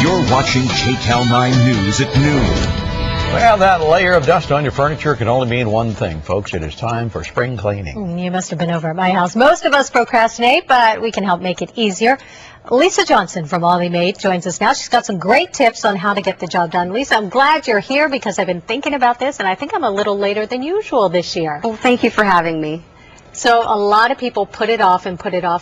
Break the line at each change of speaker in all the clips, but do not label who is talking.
You're watching KCAL9 News at noon.
Well, that layer of dust on your furniture can only mean one thing, folks. It is time for spring cleaning.
You must have been over at my house. Most of us procrastinate, but we can help make it easier. Lisa Johnson from Maid joins us now. She's got some great tips on how to get the job done. Lisa, I'm glad you're here because I've been thinking about this, and I think I'm a little later than usual this year.
Well, thank you for having me.
So a lot of people put it off,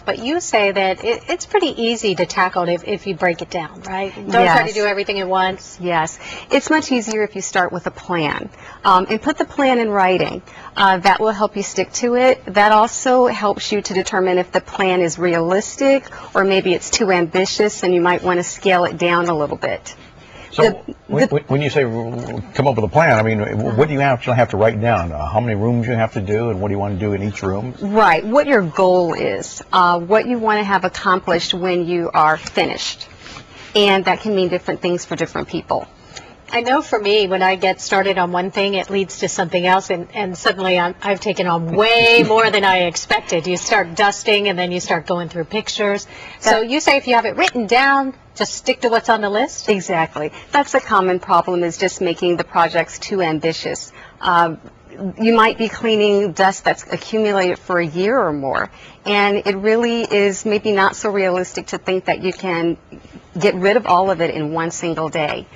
but you say that it's pretty easy to tackle it if you break it down, right? Don't try to do everything at once.
Yes. It's much easier if you start with a plan and put the plan in writing. That will help you stick to it. That also helps you to determine if the plan is realistic or maybe it's too ambitious and you might want to scale it down a little bit.
So when you say come up with a plan, I mean, what do you actually have to write down? How many rooms you have to do, and what do you want to do in each room?
Right. What your goal is, what you want to have accomplished when you are finished. And that can mean different things for different people.
I know for me, when I get started on one thing, it leads to something else, and suddenly I've taken on way more than I expected. You start dusting, and then you start going through pictures. So you say if you have it written down, just stick to what's on the list?
Exactly. That's a common problem, is just making the projects too ambitious. You might be cleaning dust that's accumulated for a year or more, and it really is maybe not so realistic to think that you can get rid of all of it in one single day.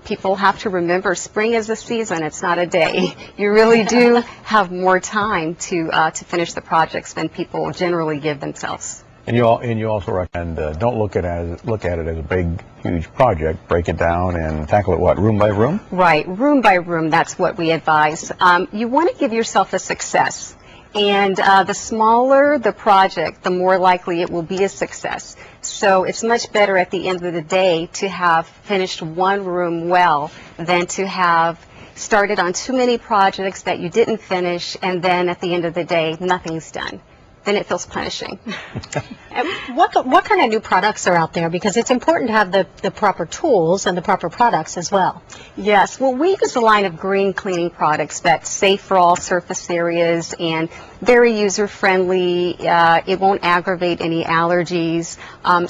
People have to remember spring is a season, it's not a day. You really do have more time to finish the projects than people generally give themselves.
And you also recommend don't look at it as a big, huge project. Break it down and tackle it, what, room by room?
Right, room by room, that's what we advise. You want to give yourself a success. And the smaller the project, the more likely it will be a success. So it's much better at the end of the day to have finished one room well than to have started on too many projects that you didn't finish, and then at the end of the day, nothing's done. Then it feels punishing.
What kind of new products are out there? Because it's important to have the proper tools and the proper products as well.
Yes, well, we use a line of green cleaning products that's safe for all surface areas and very user-friendly. It won't aggravate any allergies.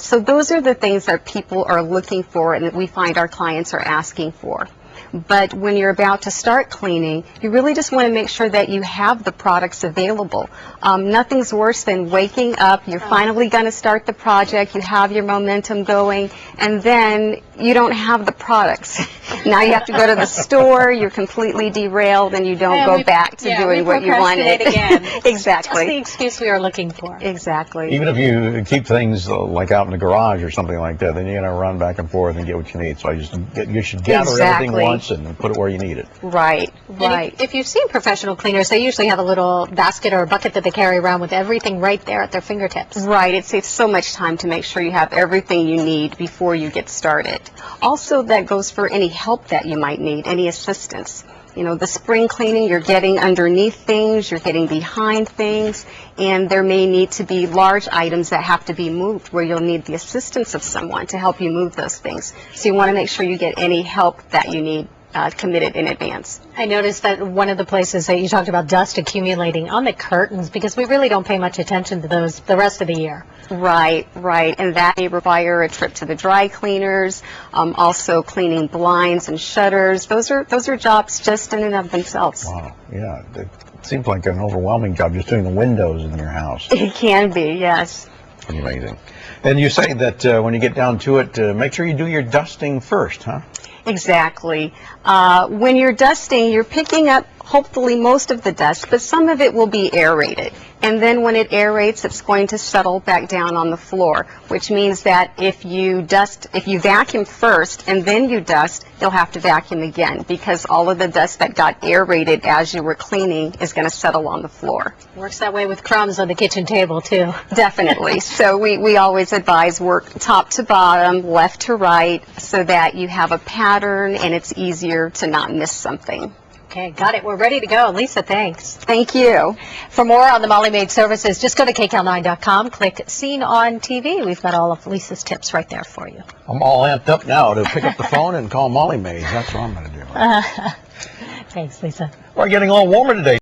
So those are the things that people are looking for and that we find our clients are asking for. But when you're about to start cleaning, you really just want to make sure that you have the products available. Nothing's worse than waking up, you're finally going to start the project, you have your momentum going, and then you don't have the products. Now you have to go to the store, you're completely derailed, and you don't go back to doing what you wanted.
Again.
Exactly.
That's the excuse we are looking for.
Exactly.
Even if you keep things like out in the garage or something like that, then you're going to run back and forth and get what you need. So you should gather everything once and put it where you need it.
Right, right.
If you've seen professional cleaners, they usually have a little basket or a bucket that they carry around with everything right there at their fingertips.
Right. It saves so much time to make sure you have everything you need before you get started. Also, that goes for any help that you might need, any assistance. You know, the spring cleaning, you're getting underneath things, you're getting behind things, and there may need to be large items that have to be moved where you'll need the assistance of someone to help you move those things. So you want to make sure you get any help that you need committed in advance.
I noticed that one of the places that you talked about dust accumulating on the curtains, because we really don't pay much attention to those the rest of the year.
Right, right, and that may require a trip to the dry cleaners, also cleaning blinds and shutters. Those are jobs just in and of themselves.
Wow, yeah, it seems like an overwhelming job just doing the windows in your house.
It can be, yes.
Pretty amazing. And you say that when you get down to it, make sure you do your dusting first, huh?
Exactly. When you're dusting, you're picking up hopefully most of the dust, but some of it will be aerated. And then when it aerates, it's going to settle back down on the floor, which means that if you vacuum first and then you dust, you'll have to vacuum again because all of the dust that got aerated as you were cleaning is going to settle on the floor.
Works that way with crumbs on the kitchen table, too.
Definitely. So we always advise work top to bottom, left to right, so that you have a pattern and it's easier to not miss something.
Okay, got it. We're ready to go. Lisa, thanks.
Thank you.
For more on the Maid services, just go to KCAL9.com, click Seen on TV. We've got all of Lisa's tips right there for you.
I'm all amped up now to pick up the phone and call Maid. That's what I'm going to do.
Thanks, Lisa.
We're getting a little warmer today.